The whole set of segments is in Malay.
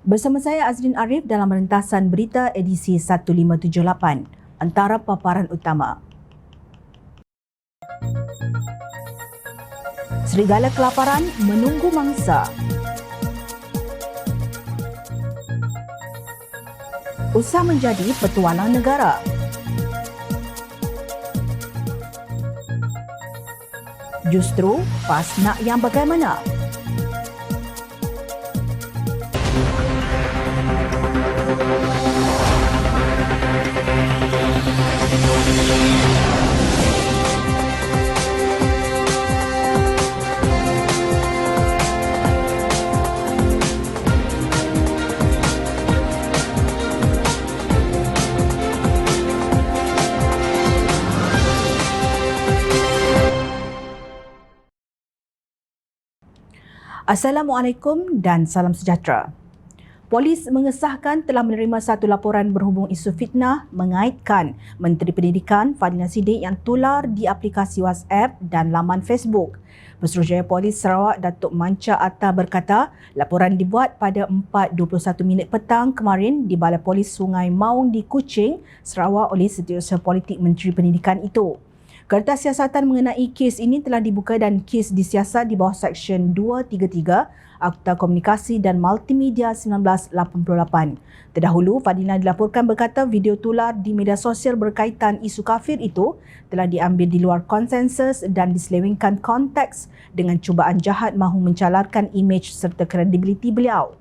Bersama saya Azrin Arif dalam rentasan berita edisi 1578. Antara paparan utama. Serigala kelaparan menunggu mangsa. Usah menjadi petualang negara. Justru PAS nak yang bagaimana? Assalamualaikum dan salam sejahtera. Polis mengesahkan telah menerima satu laporan berhubung isu fitnah mengaitkan Menteri Pendidikan Fadhilina Siddiq yang tular di aplikasi WhatsApp dan laman Facebook. Pesuruhjaya Polis Sarawak Datuk Manca Atta berkata, laporan dibuat pada 4:21 petang kemarin di Balai Polis Sungai Maung di Kuching, Sarawak oleh Setiausaha Politik Menteri Pendidikan itu. Kertas siasatan mengenai kes ini telah dibuka dan kes disiasat di bawah Seksyen 233 Akta Komunikasi dan Multimedia 1988. Terdahulu, Fadhilina dilaporkan berkata video tular di media sosial berkaitan isu kafir itu telah diambil di luar konsensus dan diselewengkan konteks dengan cubaan jahat mahu mencalarkan imej serta kredibiliti beliau.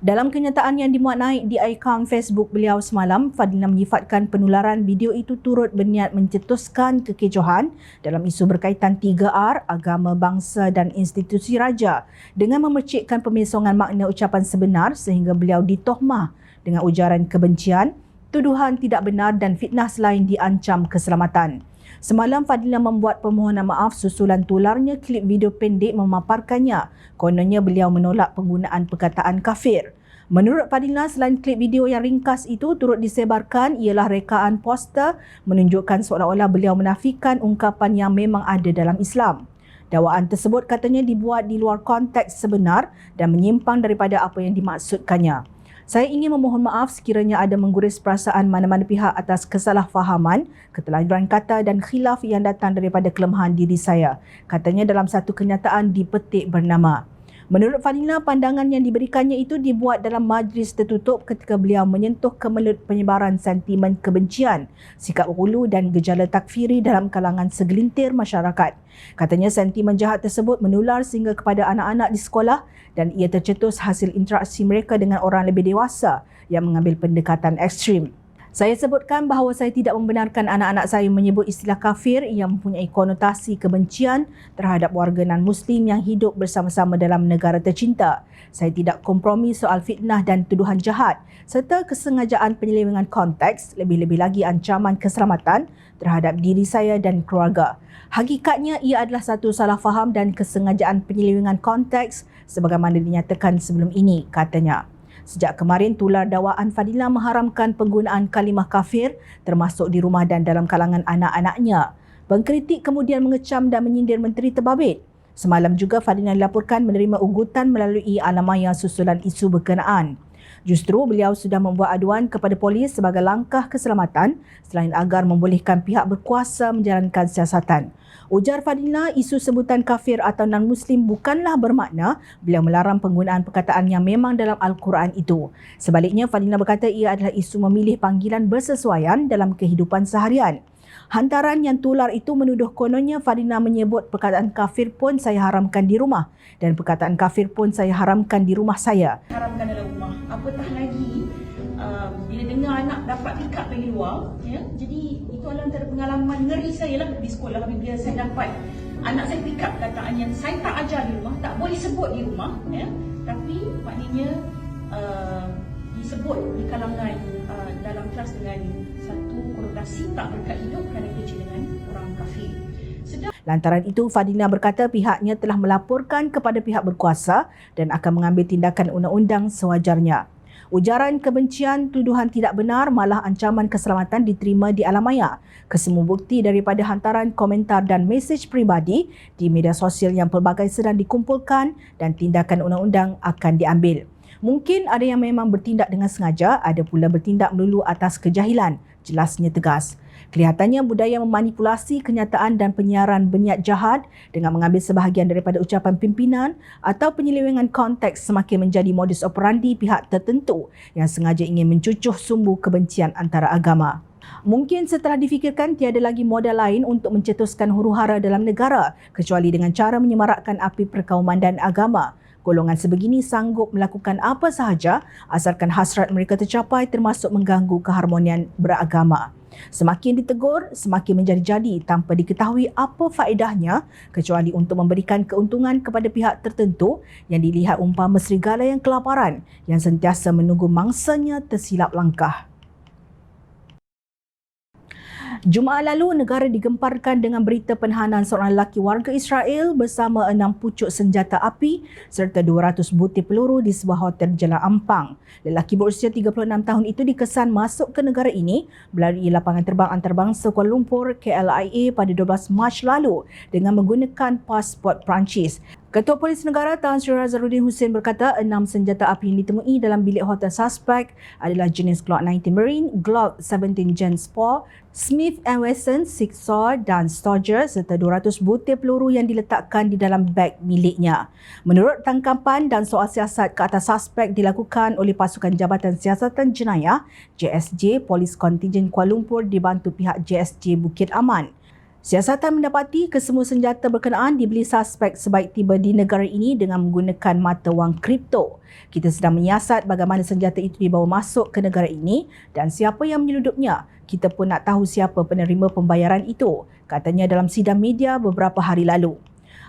Dalam kenyataan yang dimuat naik di akaun Facebook beliau semalam, Fadhilina menyifatkan penularan video itu turut berniat mencetuskan kekecohan dalam isu berkaitan 3R, agama, bangsa dan institusi raja dengan memercikkan pemisongan makna ucapan sebenar sehingga beliau ditohmah dengan ujaran kebencian, tuduhan tidak benar dan fitnah selain diancam keselamatan. Semalam Fadhilina membuat permohonan maaf susulan tularnya klip video pendek memaparkannya. Kononnya beliau menolak penggunaan perkataan kafir. Menurut Fadhilina, selain klip video yang ringkas itu turut disebarkan ialah rekaan poster menunjukkan seolah-olah beliau menafikan ungkapan yang memang ada dalam Islam. Dakwaan tersebut katanya dibuat di luar konteks sebenar dan menyimpang daripada apa yang dimaksudkannya. Saya ingin memohon maaf sekiranya ada mengguris perasaan mana-mana pihak atas kesalahfahaman, keterlanjuran kata dan khilaf yang datang daripada kelemahan diri saya, katanya dalam satu kenyataan di petik bernama. Menurut Fadhilina, pandangan yang diberikannya itu dibuat dalam majlis tertutup ketika beliau menyentuh kemelut penyebaran sentimen kebencian, sikap hulu dan gejala takfiri dalam kalangan segelintir masyarakat. Katanya sentimen jahat tersebut menular sehingga kepada anak-anak di sekolah dan ia tercetus hasil interaksi mereka dengan orang lebih dewasa yang mengambil pendekatan ekstrim. Saya sebutkan bahawa saya tidak membenarkan anak-anak saya menyebut istilah kafir yang mempunyai konotasi kebencian terhadap warga non-Muslim yang hidup bersama-sama dalam negara tercinta. Saya tidak kompromi soal fitnah dan tuduhan jahat serta kesengajaan penyelewengan konteks, lebih-lebih lagi ancaman keselamatan terhadap diri saya dan keluarga. Hakikatnya ia adalah satu salah faham dan kesengajaan penyelewengan konteks sebagaimana dinyatakan sebelum ini, katanya. Sejak kemarin, tular dakwaan Fadhilina mengharamkan penggunaan kalimah kafir termasuk di rumah dan dalam kalangan anak-anaknya. Pengkritik kemudian mengecam dan menyindir Menteri Terbabit. Semalam juga Fadhilina dilaporkan menerima ugutan melalui alamaya susulan isu berkenaan. Justru beliau sudah membuat aduan kepada polis sebagai langkah keselamatan selain agar membolehkan pihak berkuasa menjalankan siasatan. Ujar Fadhilina, isu sebutan kafir atau non-Muslim bukanlah bermakna beliau melarang penggunaan perkataan yang memang dalam Al-Quran itu. Sebaliknya, Fadhilina berkata ia adalah isu memilih panggilan bersesuaian dalam kehidupan seharian. Hantaran yang tular itu menuduh kononnya Fadhilina menyebut perkataan kafir pun saya haramkan di rumah dan perkataan kafir pun saya haramkan di rumah saya. Haramkan dalam rumah. Apatah lagi bila dengar anak dapat pick up dari luar, ya. Jadi itu adalah antara pengalaman ngeri saya lah di sekolah bila saya dapat anak saya pick up perkataan yang saya tak ajar di rumah, tak boleh sebut di rumah, ya. Tapi maknanya disebut di kalangan dalam kelas dengan satu konotasi tak berkat hidup kerana kerja dengan orang kafir. Lantaran itu, Fadhilina berkata pihaknya telah melaporkan kepada pihak berkuasa dan akan mengambil tindakan undang-undang sewajarnya. Ujaran kebencian, tuduhan tidak benar malah ancaman keselamatan diterima di alamaya. Kesemua bukti daripada hantaran komentar dan mesej peribadi di media sosial yang pelbagai sedang dikumpulkan dan tindakan undang-undang akan diambil. Mungkin ada yang memang bertindak dengan sengaja, ada pula bertindak melulu atas kejahilan, jelasnya tegas. Kelihatannya budaya memanipulasi kenyataan dan penyiaran berniat jahat dengan mengambil sebahagian daripada ucapan pimpinan atau penyelewengan konteks semakin menjadi modus operandi pihak tertentu yang sengaja ingin mencucuh sumbu kebencian antara agama. Mungkin setelah difikirkan tiada lagi modal lain untuk mencetuskan huru-hara dalam negara kecuali dengan cara menyemarakkan api perkauman dan agama. Golongan sebegini sanggup melakukan apa sahaja asalkan hasrat mereka tercapai termasuk mengganggu keharmonian beragama. Semakin ditegur, semakin menjadi-jadi tanpa diketahui apa faedahnya kecuali untuk memberikan keuntungan kepada pihak tertentu yang dilihat umpama serigala yang kelaparan yang sentiasa menunggu mangsanya tersilap langkah. Jumaat lalu, negara digemparkan dengan berita penahanan seorang lelaki warga Israel bersama 6 pucuk senjata api serta 200 butir peluru di sebuah hotel di Jalan Ampang. Lelaki berusia 36 tahun itu dikesan masuk ke negara ini melalui lapangan terbang antarabangsa Kuala Lumpur KLIA pada 12 Mac lalu dengan menggunakan pasport Perancis. Ketua Polis Negara Tan Sri Razaruddin Hussein berkata 6 senjata api yang ditemui dalam bilik hotel suspek adalah jenis Glock 19 Marine, Glock 17 Gen Sport, Smith & Wesson 6 Saw dan Stogger serta 200 butir peluru yang diletakkan di dalam beg miliknya. Menurut tangkapan dan soal siasat ke atas suspek dilakukan oleh Pasukan Jabatan Siasatan Jenayah JSJ Polis Kontingen Kuala Lumpur dibantu pihak JSJ Bukit Aman. Siasatan mendapati kesemua senjata berkenaan dibeli suspek sebaik tiba di negara ini dengan menggunakan mata wang kripto. Kita sedang menyiasat bagaimana senjata itu dibawa masuk ke negara ini dan siapa yang menyeludupnya. Kita pun nak tahu siapa penerima pembayaran itu, katanya dalam sidang media beberapa hari lalu.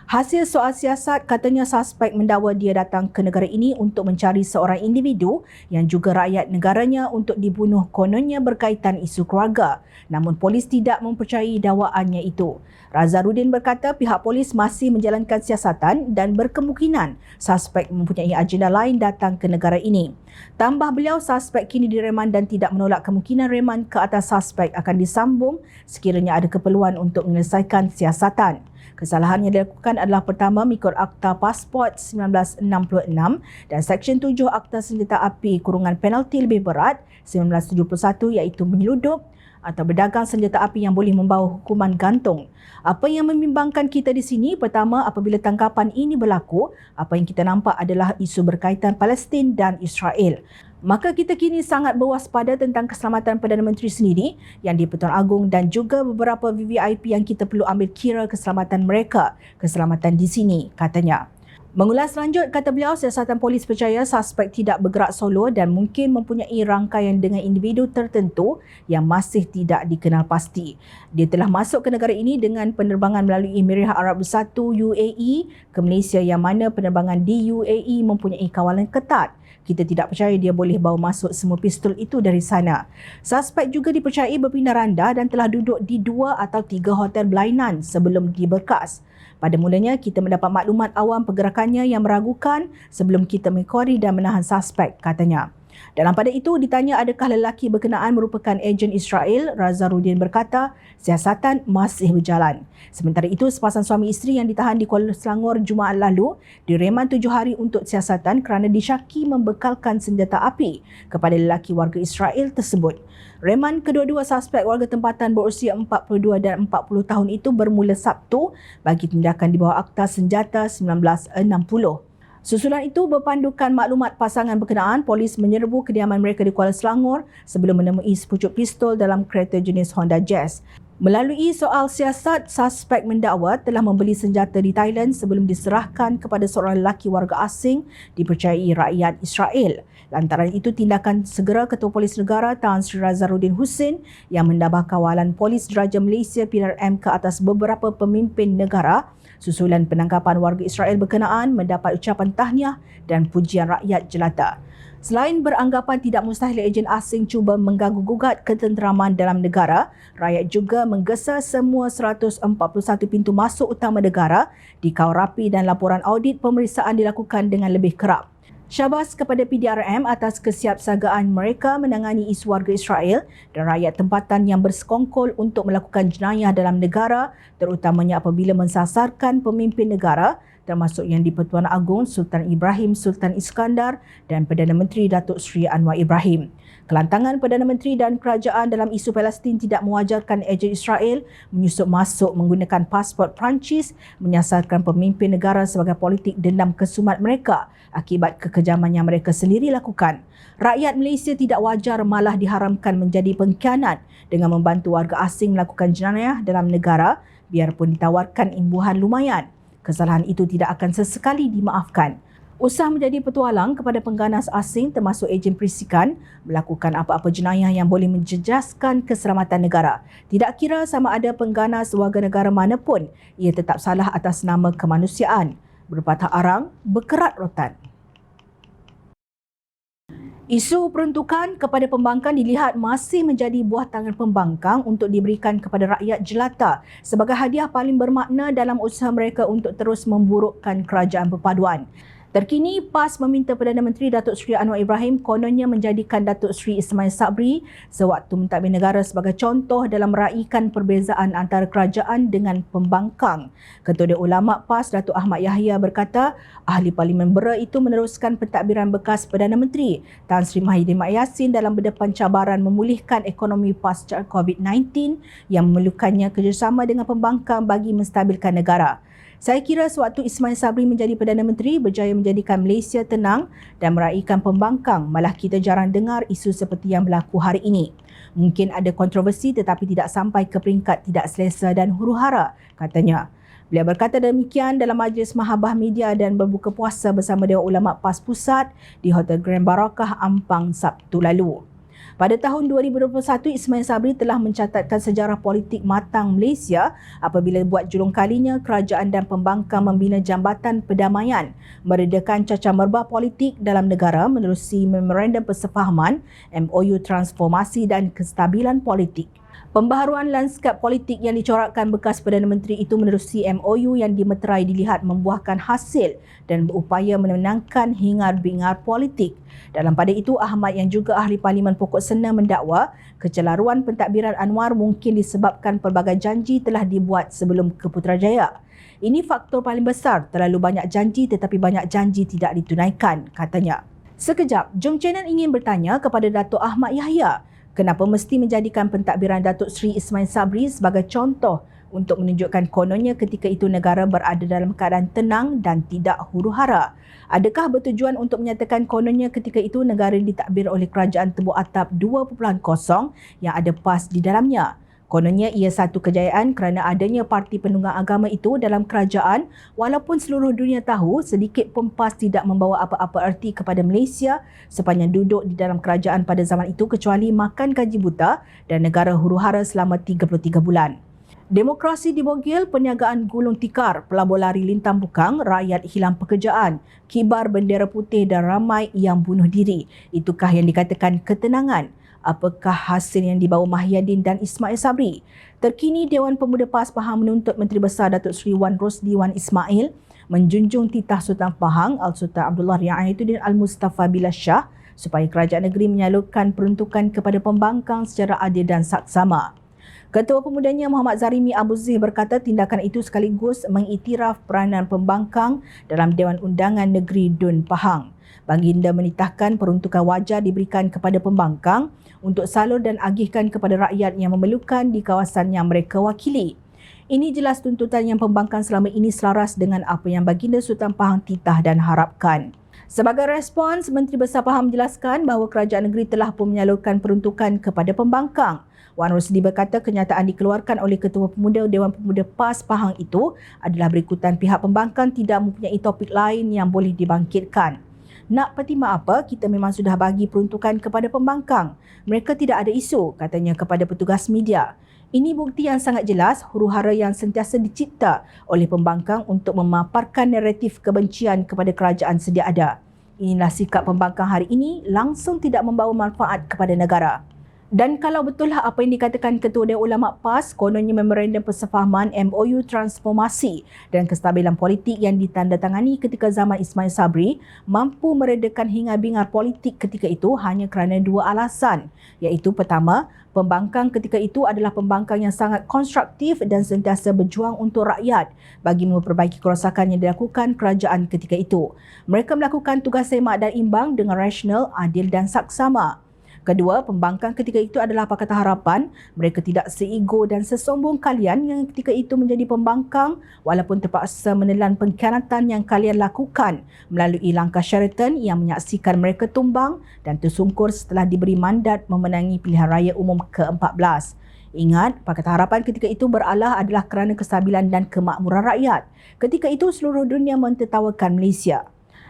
Hasil soal siasat, katanya suspek mendakwa dia datang ke negara ini untuk mencari seorang individu yang juga rakyat negaranya untuk dibunuh kononnya berkaitan isu keluarga. Namun polis tidak mempercayai dakwaannya itu. Razaruddin berkata pihak polis masih menjalankan siasatan dan berkemungkinan suspek mempunyai agenda lain datang ke negara ini. Tambah beliau, suspek kini direman dan tidak menolak kemungkinan reman ke atas suspek akan disambung sekiranya ada keperluan untuk menyelesaikan siasatan. Kesalahan yang dilakukan adalah pertama mengikut Akta Pasport 1966 dan Seksyen 7 Akta Senjata Api kurungan penalti lebih berat 1971 iaitu menyeludup atau berdagang senjata api yang boleh membawa hukuman gantung. Apa yang membimbangkan kita di sini, pertama apabila tangkapan ini berlaku, apa yang kita nampak adalah isu berkaitan Palestin dan Israel. Maka kita kini sangat berwaspada tentang keselamatan Perdana Menteri sendiri yang di-Pertuan Agong dan juga beberapa VVIP yang kita perlu ambil kira keselamatan mereka, keselamatan di sini, katanya. Mengulas lanjut, kata beliau, siasatan polis percaya suspek tidak bergerak solo dan mungkin mempunyai rangkaian dengan individu tertentu yang masih tidak dikenal pasti. Dia telah masuk ke negara ini dengan penerbangan melalui Emirat Arab Bersatu UAE ke Malaysia yang mana penerbangan di UAE mempunyai kawalan ketat. Kita tidak percaya dia boleh bawa masuk semua pistol itu dari sana. Suspek juga dipercayai berpindah randa dan telah duduk di 2 atau 3 hotel berlainan sebelum diberkas. Pada mulanya, kita mendapat maklumat awam pergerakannya yang meragukan sebelum kita mengkuari dan menahan suspek, katanya. Dalam pada itu, ditanya adakah lelaki berkenaan merupakan ejen Israel, Razaruddin berkata, siasatan masih berjalan. Sementara itu, sepasang suami isteri yang ditahan di Kuala Selangor Jumaat lalu direman 7 hari untuk siasatan kerana disyaki membekalkan senjata api kepada lelaki warga Israel tersebut. Reman kedua-dua suspek warga tempatan berusia 42 dan 40 tahun itu bermula Sabtu bagi tindakan di bawah Akta Senjata 1960. Susulan itu berpandukan maklumat pasangan berkenaan, polis menyerbu kediaman mereka di Kuala Selangor sebelum menemui sepucuk pistol dalam kereta jenis Honda Jazz. Melalui soal siasat, suspek mendakwa telah membeli senjata di Thailand sebelum diserahkan kepada seorang lelaki warga asing dipercayai rakyat Israel. Lantaran itu, tindakan segera Ketua Polis Negara Tan Sri Razaruddin Hussein yang menambah kawalan Polis Diraja Malaysia PRM ke atas beberapa pemimpin negara susulan penangkapan warga Israel berkenaan mendapat ucapan tahniah dan pujian rakyat jelata. Selain beranggapan tidak mustahil ejen asing cuba mengganggu-gugat ketenteraman dalam negara, rakyat juga menggesa semua 141 pintu masuk utama negara dikawal rapi dan laporan audit pemeriksaan dilakukan dengan lebih kerap. Syabas kepada PDRM atas kesiapsiagaan mereka menangani isu warga Israel dan rakyat tempatan yang bersekongkol untuk melakukan jenayah dalam negara, terutamanya apabila mensasarkan pemimpin negara, termasuk Yang di-Pertuan Agong Sultan Ibrahim Sultan Iskandar dan Perdana Menteri Datuk Seri Anwar Ibrahim. Kelantangan Perdana Menteri dan kerajaan dalam isu Palestin tidak mewajarkan ejen Israel menyusup masuk menggunakan pasport Perancis menyasarkan pemimpin negara sebagai politik dendam kesumat mereka akibat kekejaman yang mereka sendiri lakukan. Rakyat Malaysia tidak wajar malah diharamkan menjadi pengkhianat dengan membantu warga asing melakukan jenayah dalam negara biarpun ditawarkan imbuhan lumayan. Kesalahan itu tidak akan sesekali dimaafkan. Usah menjadi petualang kepada pengganas asing termasuk ejen perisikan melakukan apa-apa jenayah yang boleh menjejaskan keselamatan negara. Tidak kira sama ada pengganas warga negara mana pun, ia tetap salah atas nama kemanusiaan. Berpatah arang, berkerat rotan. Isu peruntukan kepada pembangkang dilihat masih menjadi buah tangan pembangkang untuk diberikan kepada rakyat jelata sebagai hadiah paling bermakna dalam usaha mereka untuk terus memburukkan kerajaan perpaduan. Terkini, PAS meminta Perdana Menteri Datuk Seri Anwar Ibrahim kononnya menjadikan Datuk Seri Ismail Sabri sewaktu mentadbir negara sebagai contoh dalam meraihkan perbezaan antara kerajaan dengan pembangkang. Ketua Ulama PAS Datuk Ahmad Yahya berkata, ahli parlimen Bera itu meneruskan pentadbiran bekas Perdana Menteri Tan Sri Mahathir Mak Yassin dalam berdepan cabaran memulihkan ekonomi pasca COVID-19 yang memerlukannya kerjasama dengan pembangkang bagi menstabilkan negara. Saya kira sewaktu Ismail Sabri menjadi Perdana Menteri berjaya menjadikan Malaysia tenang dan meraihkan pembangkang, malah kita jarang dengar isu seperti yang berlaku hari ini. Mungkin ada kontroversi tetapi tidak sampai ke peringkat tidak selesa dan huru-hara, katanya. Beliau berkata demikian dalam majlis Mahabah Media dan berbuka puasa bersama Dewan Ulama PAS Pusat di Hotel Grand Barakah, Ampang, Sabtu lalu. Pada tahun 2021, Ismail Sabri telah mencatatkan sejarah politik matang Malaysia apabila buat julung kalinya kerajaan dan pembangkang membina Jambatan Perdamaian, meredakan cacah merbah politik dalam negara menerusi Memorandum Persefahaman, MOU Transformasi dan Kestabilan Politik. Pembaharuan lanskap politik yang dicorakkan bekas Perdana Menteri itu menerusi MOU yang dimeterai dilihat membuahkan hasil dan berupaya menenangkan hingar-bingar politik. Dalam pada itu, Ahmad yang juga ahli Parlimen Pokok Sena mendakwa kecelaruan pentadbiran Anwar mungkin disebabkan pelbagai janji telah dibuat sebelum ke Putrajaya. Ini faktor paling besar, terlalu banyak janji tetapi banyak janji tidak ditunaikan, katanya. Sekejap, Jom Channel ingin bertanya kepada Datuk Ahmad Yahya, kenapa mesti menjadikan pentadbiran Datuk Seri Ismail Sabri sebagai contoh untuk menunjukkan kononnya ketika itu negara berada dalam keadaan tenang dan tidak huru-hara? Adakah bertujuan untuk menyatakan kononnya ketika itu negara ditadbir oleh kerajaan tebuk atap 2.0 yang ada PAS di dalamnya? Kononnya ia satu kejayaan kerana adanya parti penunggang agama itu dalam kerajaan walaupun seluruh dunia tahu sedikit pun PAS tidak membawa apa-apa erti kepada Malaysia sepanjang duduk di dalam kerajaan pada zaman itu kecuali makan gaji buta dan negara huru-hara selama 33 bulan. Demokrasi dibogil, perniagaan gulung tikar, pelabur lari lintang bukang, rakyat hilang pekerjaan, kibar bendera putih dan ramai yang bunuh diri. Itukah yang dikatakan ketenangan? Apakah hasil yang dibawa Mahyadin dan Ismail Sabri? Terkini Dewan Pemuda PAS Pahang menuntut Menteri Besar Datuk Seri Wan Rosli Wan Ismail menjunjung titah Sultan Pahang Al-Sultan Abdullah Riayatuddin Al-Mustafa Billah Shah supaya kerajaan negeri menyalurkan peruntukan kepada pembangkang secara adil dan saksama. Ketua Pemudanya Muhammad Zarimi Abu Zih berkata tindakan itu sekaligus mengiktiraf peranan pembangkang dalam Dewan Undangan Negeri Dun Pahang. Baginda menitahkan peruntukan wajar diberikan kepada pembangkang untuk salur dan agihkan kepada rakyat yang memerlukan di kawasan yang mereka wakili. Ini jelas tuntutan yang pembangkang selama ini selaras dengan apa yang Baginda Sultan Pahang titah dan harapkan. Sebagai respons, Menteri Besar Pahang menjelaskan bahawa kerajaan negeri telah pun menyalurkan peruntukan kepada pembangkang. Wan Rosli berkata kenyataan dikeluarkan oleh Ketua Pemuda Dewan Pemuda PAS Pahang itu adalah berikutan pihak pembangkang tidak mempunyai topik lain yang boleh dibangkitkan. Nak pertimbang apa, kita memang sudah bagi peruntukan kepada pembangkang. Mereka tidak ada isu, katanya kepada petugas media. Ini bukti yang sangat jelas huru-hara yang sentiasa dicipta oleh pembangkang untuk memaparkan naratif kebencian kepada kerajaan sedia ada. Inilah sikap pembangkang hari ini langsung tidak membawa manfaat kepada negara. Dan kalau betullah apa yang dikatakan Ketua Dewan Ulama PAS, kononnya memorandum persefahaman MOU transformasi dan kestabilan politik yang ditandatangani ketika zaman Ismail Sabri mampu meredakan hingar-bingar politik ketika itu hanya kerana dua alasan, iaitu pertama, pembangkang ketika itu adalah pembangkang yang sangat konstruktif dan sentiasa berjuang untuk rakyat bagi memperbaiki kerosakan yang dilakukan kerajaan ketika itu. Mereka melakukan tugas semak dan imbang dengan rasional, adil dan saksama. Kedua, pembangkang ketika itu adalah Pakatan Harapan. Mereka tidak seego dan sesombong kalian yang ketika itu menjadi pembangkang walaupun terpaksa menelan pengkhianatan yang kalian lakukan melalui langkah Sheraton yang menyaksikan mereka tumbang dan tersungkur setelah diberi mandat memenangi pilihan raya umum ke-14. Ingat, Pakatan Harapan ketika itu beralah adalah kerana kestabilan dan kemakmuran rakyat. Ketika itu seluruh dunia mentertawakan Malaysia.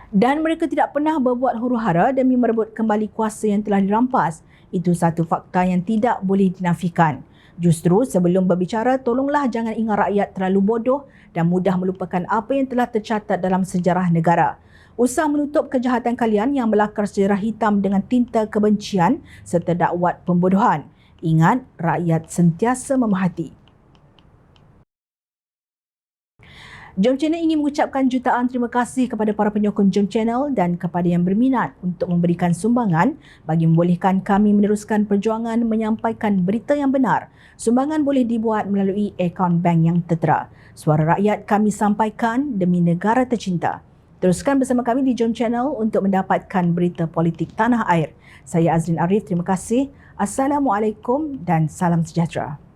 Dan mereka tidak pernah berbuat huru-hara demi merebut kembali kuasa yang telah dirampas. Itu satu fakta yang tidak boleh dinafikan. Justru sebelum berbicara, tolonglah jangan ingat rakyat terlalu bodoh dan mudah melupakan apa yang telah tercatat dalam sejarah negara. Usah menutup kejahatan kalian yang melakar sejarah hitam dengan tinta kebencian serta dakwat pembodohan. Ingat, rakyat sentiasa memerhati. Jom Channel ingin mengucapkan jutaan terima kasih kepada para penyokong Jom Channel dan kepada yang berminat untuk memberikan sumbangan bagi membolehkan kami meneruskan perjuangan menyampaikan berita yang benar. Sumbangan boleh dibuat melalui akaun bank yang tertera. Suara rakyat kami sampaikan demi negara tercinta. Teruskan bersama kami di Jom Channel untuk mendapatkan berita politik tanah air. Saya Azrin Arif, terima kasih. Assalamualaikum dan salam sejahtera.